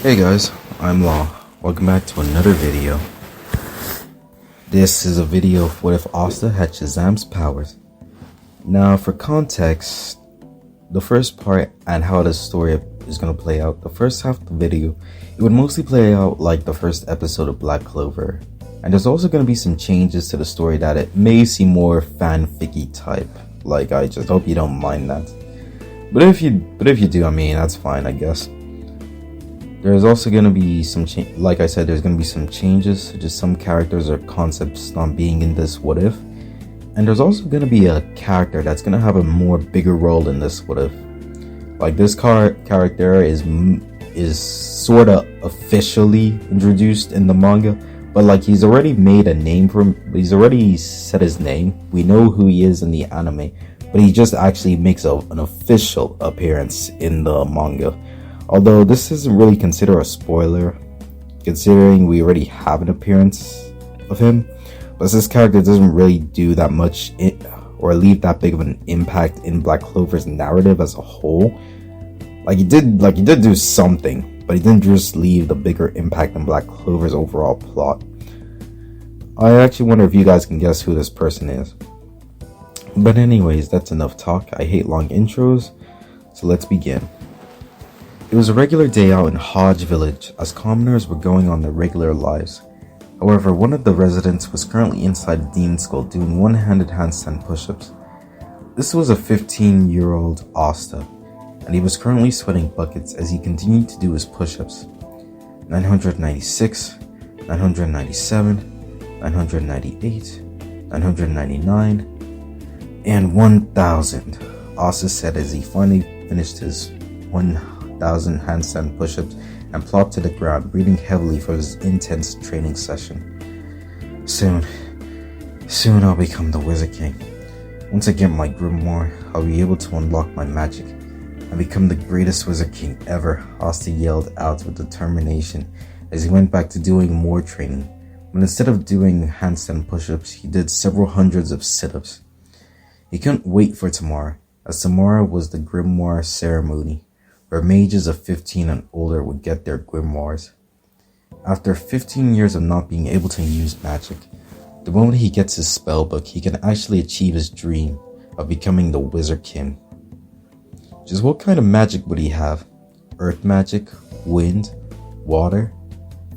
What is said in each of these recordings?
Hey guys, I'm Law. Welcome back to another video. This is a video of what if Asta had Shazam's powers. Now for context, the first part and how the story is going to play out, the first half of the video, it would mostly play out like the first episode of Black Clover. And there's also going to be some changes to the story that it may seem more fanficky type. Like, I just hope you don't mind that. But if you do, I mean, that's fine, I guess. There's also going to be some like I said, there's going to be some changes, just some characters or concepts not being in this what if. And there's also going to be a character that's going to have a more bigger role in this what if. Like, this character is sort of officially introduced in the manga, but like he's already made a name for him. He's already said his name. We know who he is in the anime, but he just actually makes an official appearance in the manga. Although this isn't really considered a spoiler, considering we already have an appearance of him, but this character doesn't really do that much or leave that big of an impact in Black Clover's narrative as a whole. Like he did do something, but he didn't just leave the bigger impact in Black Clover's overall plot. I actually wonder if you guys can guess who this person is. But anyways, that's enough talk. I hate long intros, so let's begin. It was a regular day out in Hodge Village as commoners were going on their regular lives. However, one of the residents was currently inside a demon skull doing one-handed handstand push-ups. This was a 15-year-old Asta, and he was currently sweating buckets as he continued to do his push-ups. 996, 997, 998, 999, and 1000, Asta said as he finally finished his 1,000 handstand push-ups and plopped to the ground, breathing heavily for his intense training session. Soon I'll become the Wizard King. Once I get my grimoire, I'll be able to unlock my magic and become the greatest Wizard King ever, Asta yelled out with determination as he went back to doing more training. But instead of doing handstand push-ups, he did several hundreds of sit-ups. He couldn't wait for tomorrow, as tomorrow was the grimoire ceremony, where mages of 15 and older would get their grimoires. After 15 years of not being able to use magic, the moment he gets his spellbook, he can actually achieve his dream of becoming the Wizard King. Just what kind of magic would he have? Earth magic? Wind? Water?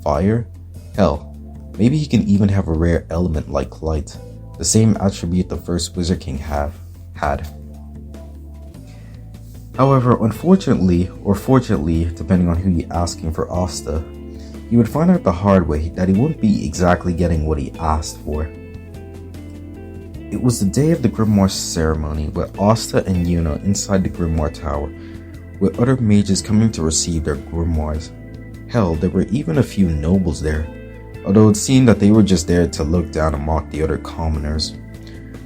Fire? Hell, maybe he can even have a rare element like light, the same attribute the first Wizard King had. However, unfortunately, or fortunately, depending on who you're asking for Asta, he would find out the hard way that he wouldn't be exactly getting what he asked for. It was the day of the grimoire ceremony with Asta and Yuno inside the grimoire tower, with other mages coming to receive their grimoires. Hell, there were even a few nobles there, although it seemed that they were just there to look down and mock the other commoners.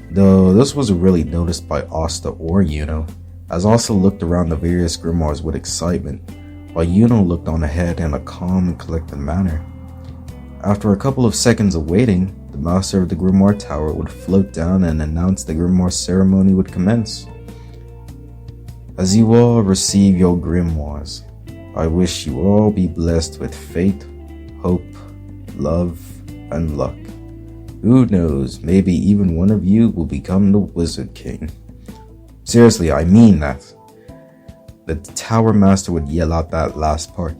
Though this wasn't really noticed by Asta or Yuno, as Asta looked around the various grimoires with excitement, while Yuno looked on ahead in a calm and collected manner. After a couple of seconds of waiting, the master of the grimoire tower would float down and announce the grimoire ceremony would commence. As you all receive your grimoires, I wish you all be blessed with faith, hope, love, and luck. Who knows, maybe even one of you will become the Wizard King. Seriously, I mean that. The tower master would yell out that last part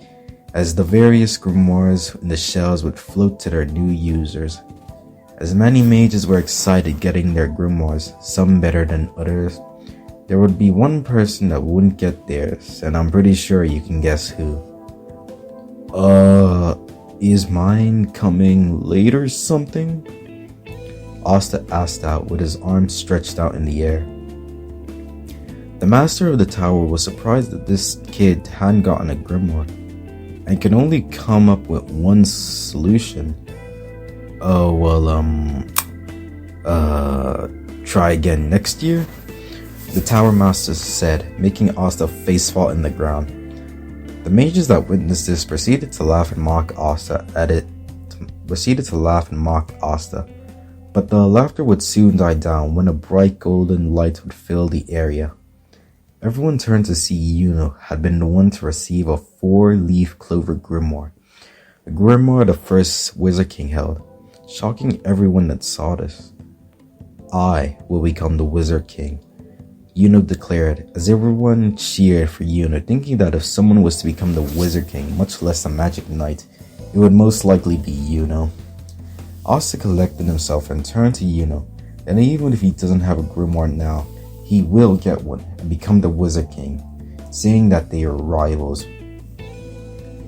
as the various grimoires in the shells would float to their new users. As many mages were excited getting their grimoires, some better than others, there would be one person that wouldn't get theirs, and I'm pretty sure you can guess who. Is mine coming late or something? Asta asked out with his arms stretched out in the air. The master of the tower was surprised that this kid hadn't gotten a grimoire, and could only come up with one solution. Oh, well, try again next year? The tower master said, making Asta face fall in the ground. The mages that witnessed this proceeded to laugh and mock Asta, but the laughter would soon die down when a bright golden light would fill the area. Everyone turned to see Yuno had been the one to receive a 4-leaf clover grimoire. A grimoire the first Wizard King held, shocking everyone that saw this. I will become the Wizard King, Yuno declared, as everyone cheered for Yuno, thinking that if someone was to become the Wizard King, much less a Magic Knight, it would most likely be Yuno. Asta collected himself and turned to Yuno, and even if he doesn't have a grimoire now, he will get one and become the Wizard King, saying that they are rivals.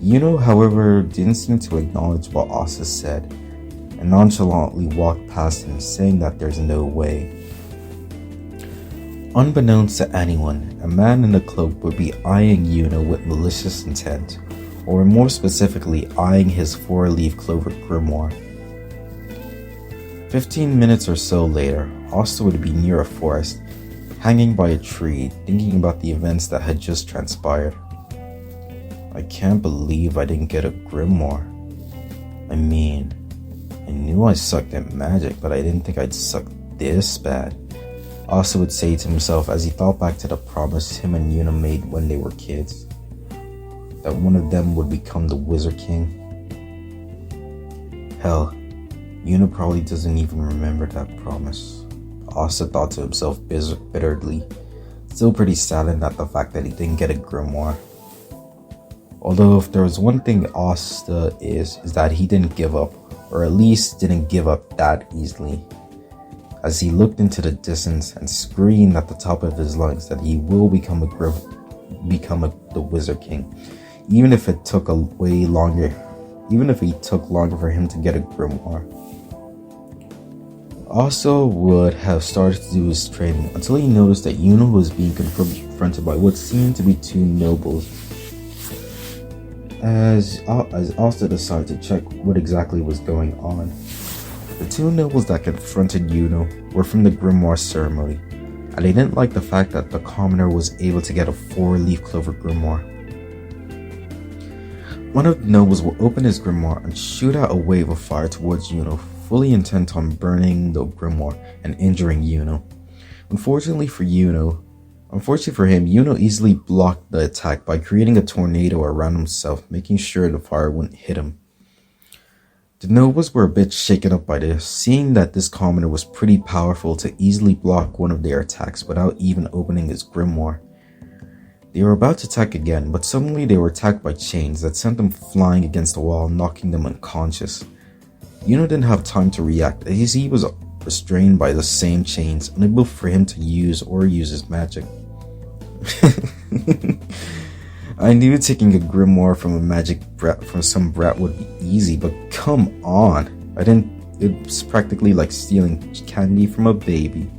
Yuno, however, didn't seem to acknowledge what Asta said, and nonchalantly walked past him, saying that there's no way. Unbeknownst to anyone, a man in a cloak would be eyeing Yuno with malicious intent, or more specifically, eyeing his 4-leaf clover grimoire. 15 minutes or so later, Asta would be near a forest, hanging by a tree, thinking about the events that had just transpired. I can't believe I didn't get a grimoire. I mean, I knew I sucked at magic, but I didn't think I'd suck this bad. Asta would say to himself as he thought back to the promise him and Yuno made when they were kids, that one of them would become the Wizard King. Hell, Yuno probably doesn't even remember that promise. Asta thought to himself bitterly, still pretty saddened at the fact that he didn't get a grimoire. Although if there was one thing Asta is that he didn't give up, or at least didn't give up that easily. As he looked into the distance and screamed at the top of his lungs that he will become the Wizard King, even if it took longer for him to get a grimoire. Asta would have started to do his training until he noticed that Yuno was being confronted by what seemed to be two nobles. As Asta decided to check what exactly was going on, the two nobles that confronted Yuno were from the grimoire ceremony, and they didn't like the fact that the commoner was able to get a 4-leaf clover grimoire. One of the nobles will open his grimoire and shoot out a wave of fire towards Yuno, fully intent on burning the grimoire and injuring Yuno. Unfortunately for him, Yuno easily blocked the attack by creating a tornado around himself, making sure the fire wouldn't hit him. The nobles were a bit shaken up by this, seeing that this commoner was pretty powerful to easily block one of their attacks without even opening his grimoire. They were about to attack again, but suddenly they were attacked by chains that sent them flying against the wall, knocking them unconscious. Yuno didn't have time to react, as he was restrained by the same chains, unable for him to use his magic. I knew taking a grimoire from some brat would be easy, but come on. It was practically like stealing candy from a baby.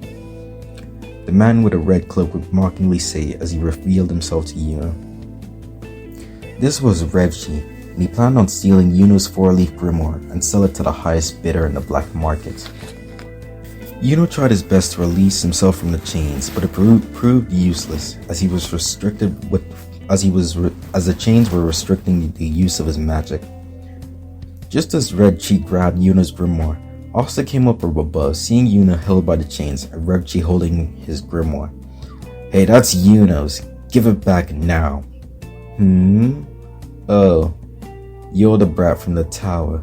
The man with a red cloak would mockingly say as he revealed himself to Yuno. This was Revchi, and he planned on stealing Yuno's 4-leaf grimoire and sell it to the highest bidder in the black market. Yuno tried his best to release himself from the chains, but it proved useless, as the chains were restricting the use of his magic. Just as Revchi grabbed Yuno's grimoire, Asta came up from above, seeing Yuno held by the chains and Revchi holding his grimoire. Hey, that's Yuno's. Give it back now. Oh, you're the brat from the tower.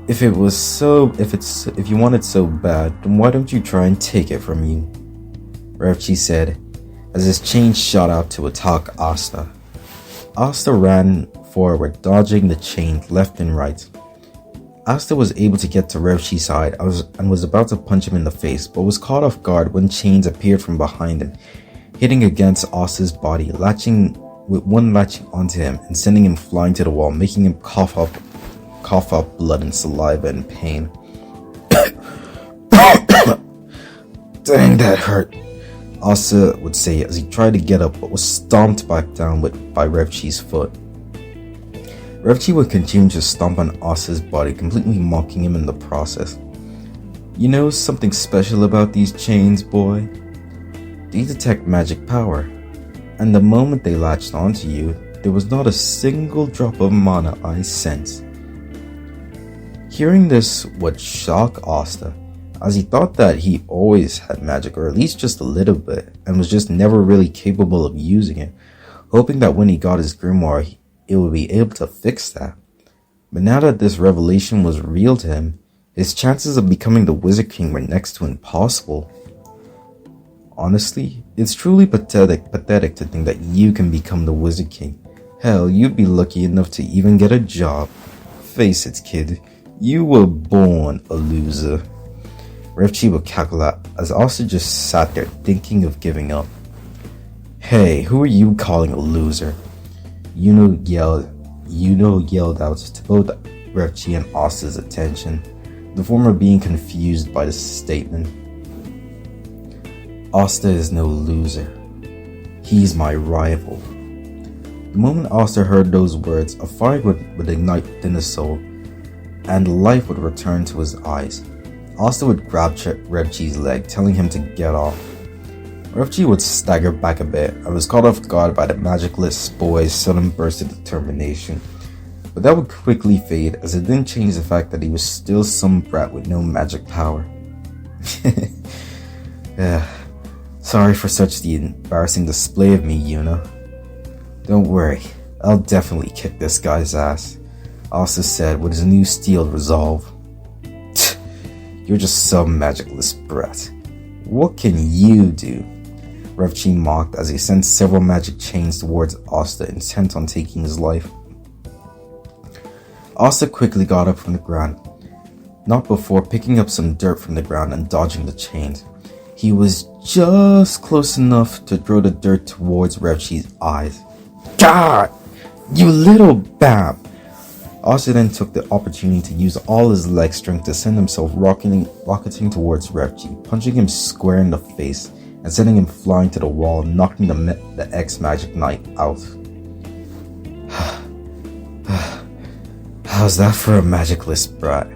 If you want it so bad, then why don't you try and take it from you? Revchi said, as his chain shot out to attack Asta. Asta ran forward, dodging the chain left and right. Asta was able to get to Revchi's side and was about to punch him in the face, but was caught off guard when chains appeared from behind him, hitting against Asta's body, latching onto him and sending him flying to the wall, making him cough up blood and saliva in pain. Dang, that hurt, Asta would say as he tried to get up but was stomped back down by Revchi's foot. Revchi would continue to stomp on Asta's body, completely mocking him in the process. You know something special about these chains, boy? They detect magic power, and the moment they latched onto you, there was not a single drop of mana I sensed. Hearing this would shock Asta, as he thought that he always had magic, or at least just a little bit, and was just never really capable of using it, hoping that when he got his grimoire, it would be able to fix that. But now that this revelation was real to him, his chances of becoming the Wizard King were next to impossible. Honestly, it's truly pathetic to think that you can become the Wizard King. Hell, you'd be lucky enough to even get a job. Face it, kid, you were born a loser. Revchi would cackle out as Asta just sat there thinking of giving up. Hey, who are you calling a loser? Yuno yelled out to both Revchi and Asta's attention, the former being confused by the statement. Asta is no loser. He's my rival. The moment Asta heard those words, a fire would ignite within his soul, and life would return to his eyes. Asta would grab Revchi's leg, telling him to get off. Revchi would stagger back a bit and was caught off guard by the magicless boy's sudden burst of determination. But that would quickly fade, as it didn't change the fact that he was still some brat with no magic power. Sorry for such the embarrassing display of me, Yuno. Don't worry, I'll definitely kick this guy's ass, Asta said with his new steeled resolve. You're just some magicless brat. What can you do? Revchi mocked as he sent several magic chains towards Asta, intent on taking his life. Asta quickly got up from the ground, not before picking up some dirt from the ground and dodging the chains. He was just close enough to throw the dirt towards Revchi's eyes. God! You little bab! Asta then took the opportunity to use all his leg strength to send himself rocketing towards Revchi, punching him square in the face and sending him flying to the wall, knocking the ex-magic knight out. How's that for a magicless brat?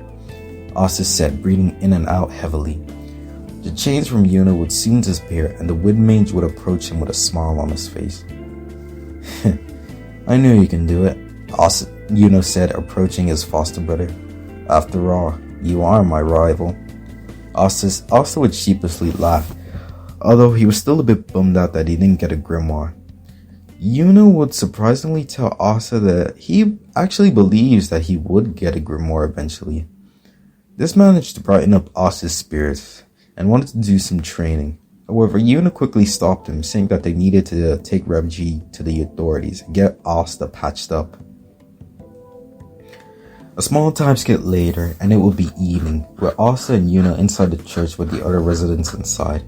Asta said, breathing in and out heavily. The chains from Yuno would soon disappear, and the wind mage would approach him with a smile on his face. I knew you can do it, Yuno said, approaching his foster brother. After all, you are my rival. Asta would sheepishly laugh, although he was still a bit bummed out that he didn't get a grimoire. Yuno would surprisingly tell Asta that he actually believes that he would get a grimoire eventually. This managed to brighten up Asta's spirits, and wanted to do some training. However, Yuno quickly stopped him, saying that they needed to take Revchi to the authorities and get Asta patched up. A small time skip later, and it would be evening, with Asta and Yuno inside the church with the other residents inside.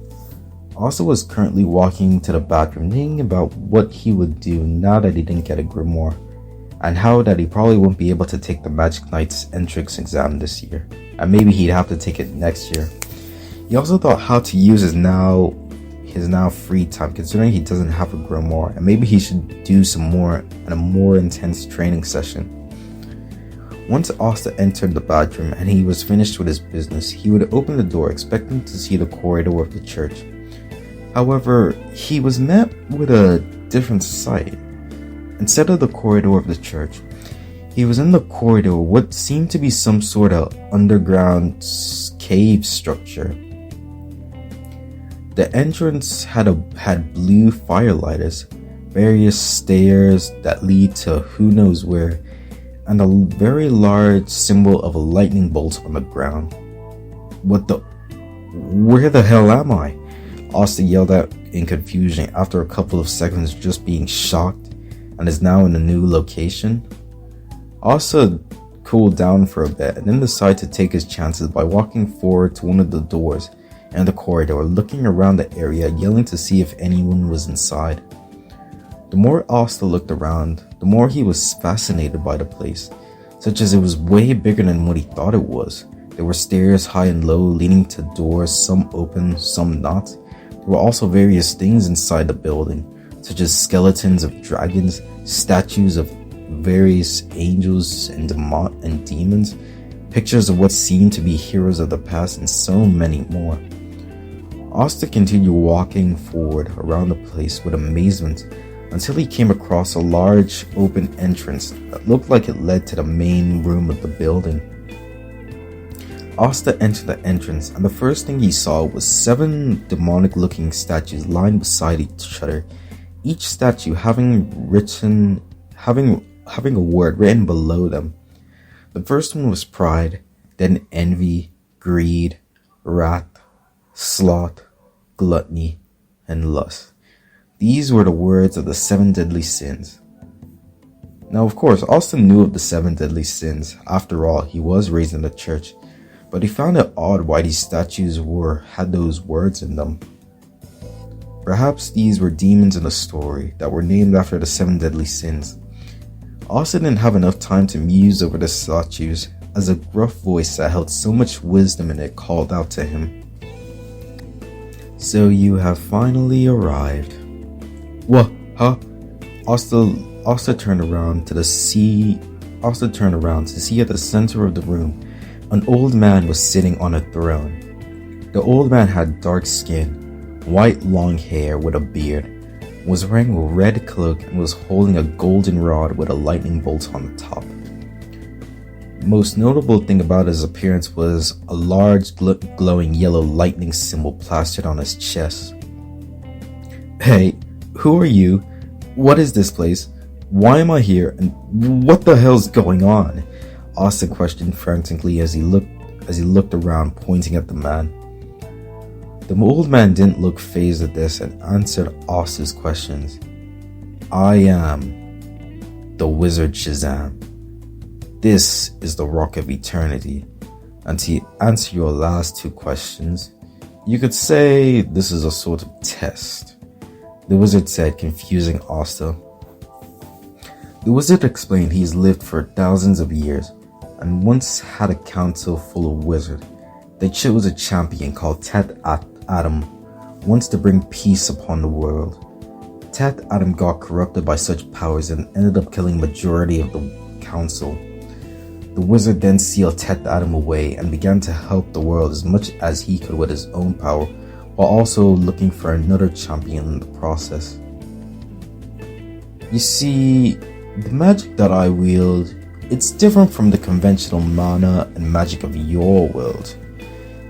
Asta was currently walking to the bathroom, thinking about what he would do now that he didn't get a grimoire, and how that he probably won't be able to take the Magic Knight's entrance exam this year, and maybe he'd have to take it next year. He also thought how to use his now free time, considering he doesn't have a grimoire, and maybe he should do some more and a more intense training session. Once Asta entered the bathroom and he was finished with his business, he would open the door, expecting to see the corridor of the church. However, he was met with a different sight. Instead of the corridor of the church, he was in the corridor of what seemed to be some sort of underground cave structure. The entrance had blue firelighters, various stairs that lead to who knows where, and a very large symbol of a lightning bolt on the ground. Where the hell am I? Asta yelled out in confusion after a couple of seconds just being shocked, and is now in a new location. Asta cooled down for a bit and then decided to take his chances by walking forward to one of the doors in the corridor, looking around the area, yelling to see if anyone was inside. The more Asta looked around, the more he was fascinated by the place, such as it was way bigger than what he thought it was. There were stairs high and low leading to doors, some open, some not. There were also various things inside the building, such as skeletons of dragons, statues of various angels and demons, pictures of what seemed to be heroes of the past, and so many more. Asta continued walking forward around the place with amazement until he came across a large open entrance that looked like it led to the main room of the building. Asta entered the entrance, and the first thing he saw was 7 demonic-looking statues lined beside each other, each statue having a word written below them. The first one was pride, then envy, greed, wrath, sloth, gluttony, and lust. These were the words of the 7 deadly sins. Now, of course, Austin knew of the 7 deadly sins. After all, he was raised in the church. But he found it odd why these statues had those words in them. Perhaps these were demons in the story that were named after the 7 deadly sins. Austin didn't have enough time to muse over the statues, as a gruff voice that held so much wisdom in it called out to him. "So you have finally arrived." "What? Huh?" Asta turned around to see at the center of the room, an old man was sitting on a throne. The old man had dark skin, white long hair with a beard, was wearing a red cloak, and was holding a golden rod with a lightning bolt on the top. The most notable thing about his appearance was a large glowing yellow lightning symbol plastered on his chest. "Hey, who are you? What is this place? Why am I here? And what the hell's going on?" Asta questioned frantically as he looked around, pointing at the man. The old man didn't look fazed at this and answered Asta's questions. "I am the wizard Shazam. This is the Rock of Eternity. And to answer your last 2 questions, you could say this is a sort of test," the wizard said, confusing Asta. The wizard explained he's lived for thousands of years and once had a council full of wizards. They chose a champion called Tet Adam once to bring peace upon the world. Tet Adam got corrupted by such powers and ended up killing majority of the council. The wizard then sealed Tet Adam away and began to help the world as much as he could with his own power, while also looking for another champion in the process. You see, the magic that I wield, it's different from the conventional mana and magic of your world.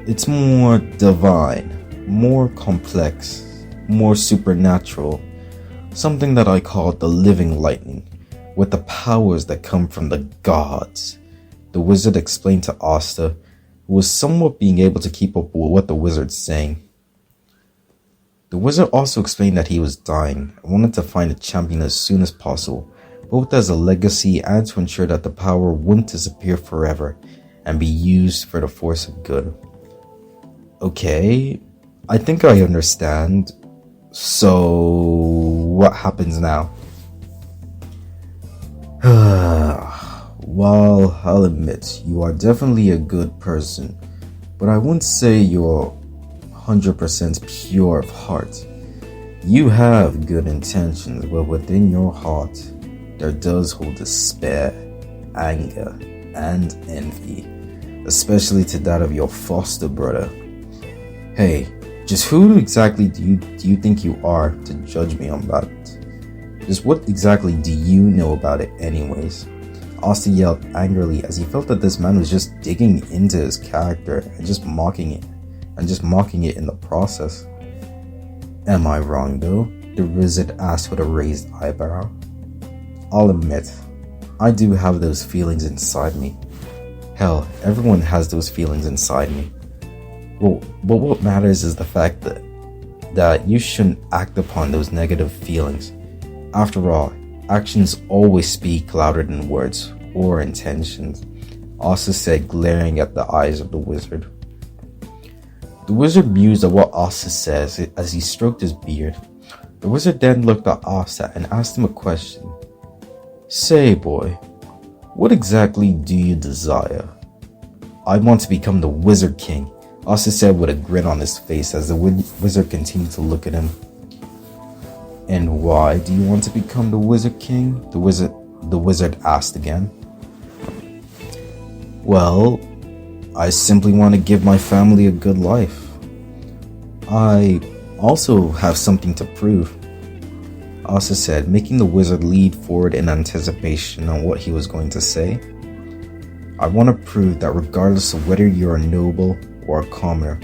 It's more divine, more complex, more supernatural, something that I call the living lightning, with the powers that come from the gods, the wizard explained to Asta, who was somewhat being able to keep up with what the wizard's saying. The wizard also explained that he was dying and wanted to find a champion as soon as possible, both as a legacy and to ensure that the power wouldn't disappear forever and be used for the force of good. Okay, I think I understand. So, what happens now? Well, I'll admit, you are definitely a good person, but I wouldn't say you're 100% pure of heart. You have good intentions, but within your heart, there does hold despair, anger, and envy, especially to that of your foster brother. Hey, just who exactly do you think you are to judge me on that? Just what exactly do you know about it anyways? Asta yelled angrily as he felt that this man was just digging into his character and just mocking it in the process. Am I wrong though? The wizard asked with a raised eyebrow. I'll admit, I do have those feelings inside me. Hell, everyone has those feelings inside me. Well, but what matters is the fact that you shouldn't act upon those negative feelings. After all, actions always speak louder than words or intentions, Asta said, glaring at the eyes of the wizard. The wizard mused at what Asta says as he stroked his beard. The wizard then looked at Asta and asked him a question. Say, boy, what exactly do you desire? I want to become the Wizard King, Asta said with a grin on his face as the wizard continued to look at him. And why do you want to become the Wizard King? The wizard asked again. Well, I simply want to give my family a good life. I also have something to prove, Asta said, making the wizard lead forward in anticipation on what he was going to say. I want to prove that regardless of whether you're a noble or a commoner,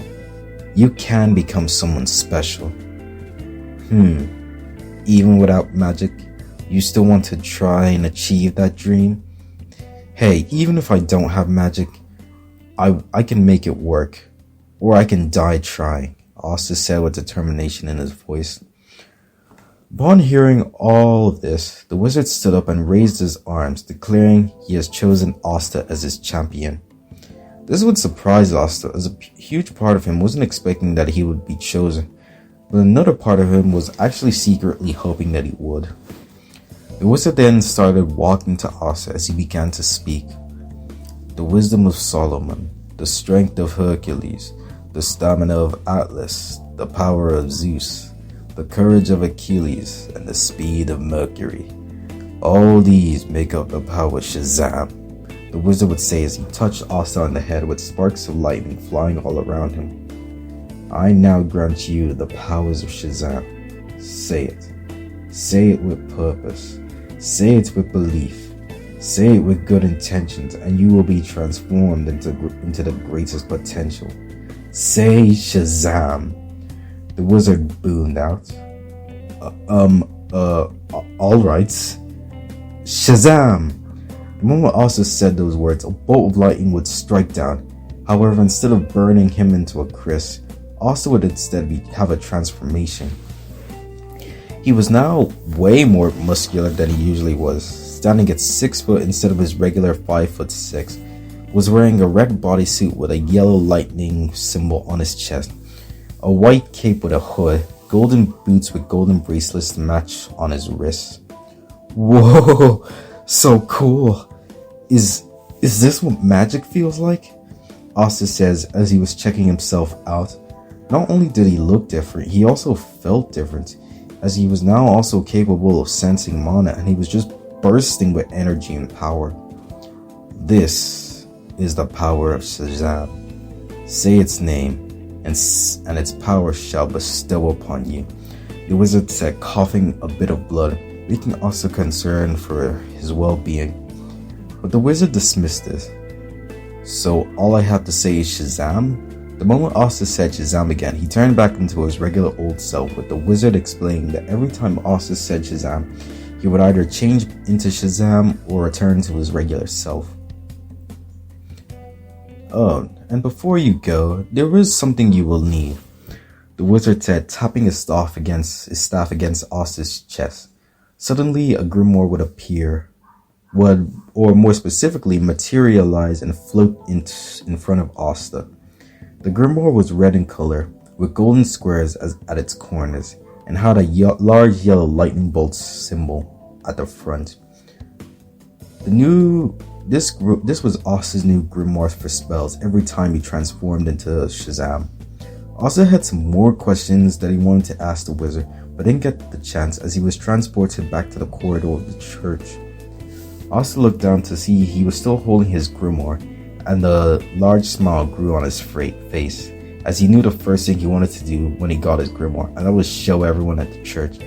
you can become someone special. Even without magic, you still want to try and achieve that dream? Hey, even if I don't have magic, I can make it work. Or I can die trying, Asta said with determination in his voice. Upon hearing all of this, the wizard stood up and raised his arms, declaring he has chosen Asta as his champion. This would surprise Asta, as a huge part of him wasn't expecting that he would be chosen, but another part of him was actually secretly hoping that he would. The wizard then started walking to Asta as he began to speak. The wisdom of Solomon, the strength of Hercules, the stamina of Atlas, the power of Zeus, the courage of Achilles, and the speed of Mercury. All these make up the power of Shazam, the wizard would say as he touched Asta on the head with sparks of lightning flying all around him. I now grant you the powers of Shazam. Say it. Say it with purpose. Say it with belief. Say it with good intentions, and you will be transformed into the greatest potential. Say Shazam. The wizard boomed out. Alright. Shazam! The moment Asta said those words, a bolt of lightning would strike down. However, instead of burning him into a crisp, Asta would instead have a transformation. He was now way more muscular than he usually was, standing at 6 foot instead of his regular 5'6", was wearing a red bodysuit with a yellow lightning symbol on his chest, a white cape with a hood, golden boots with golden bracelets to match on his wrists. Whoa, so cool. Is this what magic feels like? Asta says as he was checking himself out. Not only did he look different, he also felt different, as he was now also capable of sensing mana, and he was just bursting with energy and power. This is the power of Shazam. Say its name, and its power shall bestow upon you, the wizard said, coughing a bit of blood, making Asta concerned for his well-being. But the wizard dismissed this. So all I have to say is Shazam? The moment Asta said Shazam again, he turned back into his regular old self, with the wizard explaining that every time Asta said Shazam, he would either change into Shazam or return to his regular self. Oh, and before you go, there is something you will need, the wizard said, tapping his staff against Asta's chest. Suddenly, a grimoire would appear, or more specifically, materialize and float in front of Asta. The grimoire was red in color, with golden squares at its corners, and had a large yellow lightning bolt symbol at the front. This was Asta's new grimoire for spells every time he transformed into Shazam. Asta had some more questions that he wanted to ask the wizard, but didn't get the chance as he was transported back to the corridor of the church. Asta looked down to see he was still holding his grimoire, and a large smile grew on his face, as he knew the first thing he wanted to do when he got his grimoire, and that was show everyone at the church.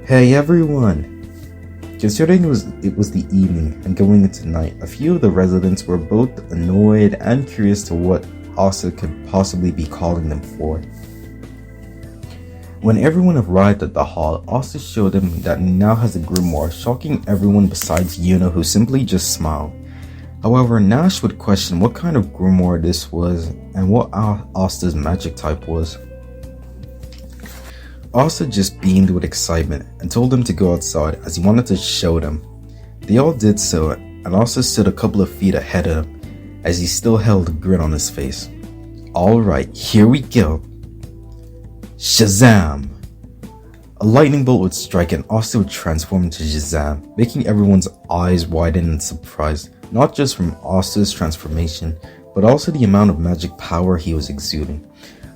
Hey everyone! Considering it was the evening and going into night, a few of the residents were both annoyed and curious to what Asta could possibly be calling them for. When everyone arrived at the hall, Asta showed them that he now has a grimoire, shocking everyone besides Yuno, who simply just smiled. However, Nash would question what kind of grimoire this was and what Asta's magic type was. Asta just beamed with excitement and told them to go outside as he wanted to show them. They all did so, and Asta stood a couple of feet ahead of him as he still held a grin on his face. Alright, here we go. Shazam! A lightning bolt would strike and Asta would transform into Shazam, making everyone's eyes widen in surprise, not just from Asta's transformation, but also the amount of magic power he was exuding.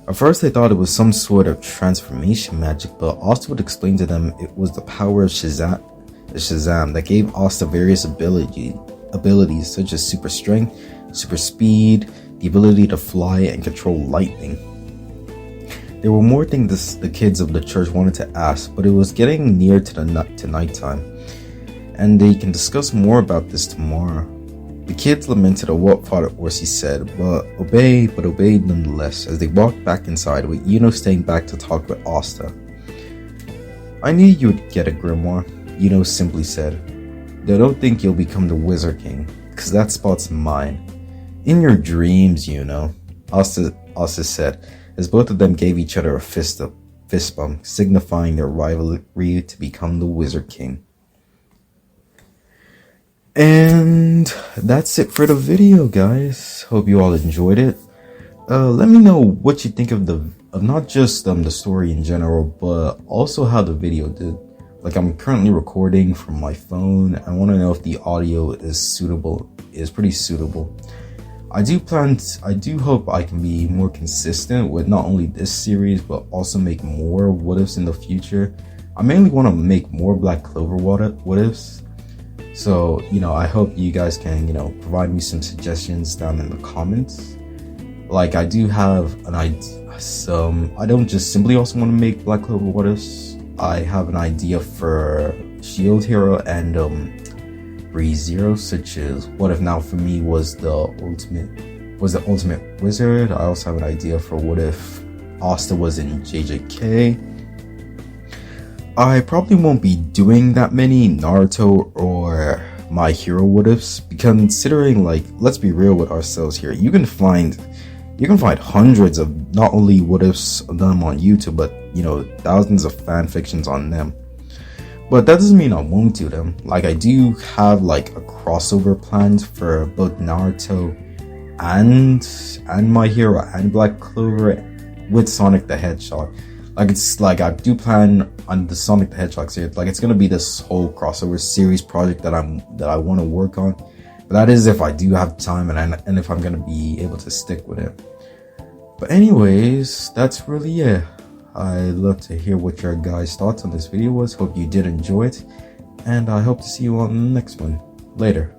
At first they thought it was some sort of transformation magic, but Asta would explain to them it was the power of Shazam that gave Asta various abilities such as super strength, super speed, the ability to fly and control lightning. There were more things the kids of the church wanted to ask, but it was getting near to nighttime, and they can discuss more about this tomorrow. The kids lamented at what Father Orsi said, but obeyed nonetheless as they walked back inside, with Yuno staying back to talk with Asta. I knew you would get a grimoire, Yuno simply said. Though don't think you'll become the Wizard King, because that spot's mine. In your dreams, Yuno, Asta said, as both of them gave each other a fist bump, signifying their rivalry to become the Wizard King. And that's it for the video, guys. Hope you all enjoyed it. Let me know what you think of not just the story in general, but also how the video did. Like, I'm currently recording from my phone. I want to know if the audio is pretty suitable. I do hope I can be more consistent with not only this series, but also make more what ifs in the future. I mainly want to make more Black Clover what ifs. So, I hope you guys can, provide me some suggestions down in the comments. Like, I do have an idea. I don't just simply also want to make Black Clover what ifs. I have an idea for Shield Hero and Breeze Zero, such as what if now for me was the ultimate wizard. I also have an idea for what if Asta was in JJK. I probably won't be doing that many Naruto or My Hero what ifs, considering, like, let's be real with ourselves here. You can find hundreds of not only what ifs done on YouTube, but thousands of fan fictions on them. But that doesn't mean I won't do them. Like, I do have like a crossover planned for both Naruto and My Hero and Black Clover with Sonic the Hedgehog. Like, it's like I do plan on the Sonic the Hedgehog series. Like, it's gonna be this whole crossover series project that I want to work on. But that is if I do have time and if I'm gonna be able to stick with it. But anyways, that's really it. I'd love to hear what your guys' thoughts on this video was. Hope you did enjoy it, and I hope to see you on the next one. Later.